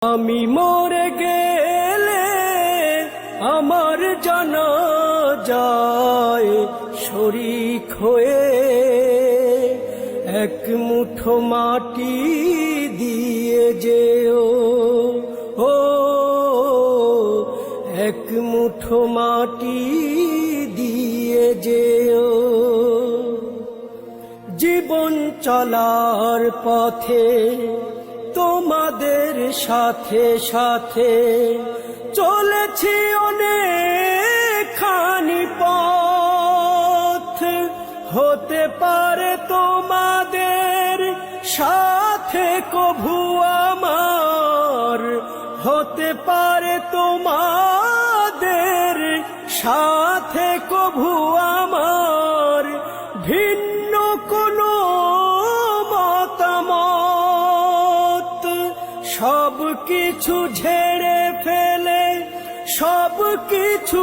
আমি মরে গেলে আমার জানাজায় শরীক হয়ে এক মুঠো মাটি দিয়ে যেও, ও এক মুঠো মাটি দিয়ে যেও। জীবন চলার পথে তোমাদের সাথে সাথে চলেছি অনেকখানি পথ, হতে পারে তোমাদের সাথে কভু আমার, হতে পারে তোমাদের সাথে কভু আমার ভিন্ন কোনো মতামত। সব কিছু ঝেড়ে ফেলে সব কিছু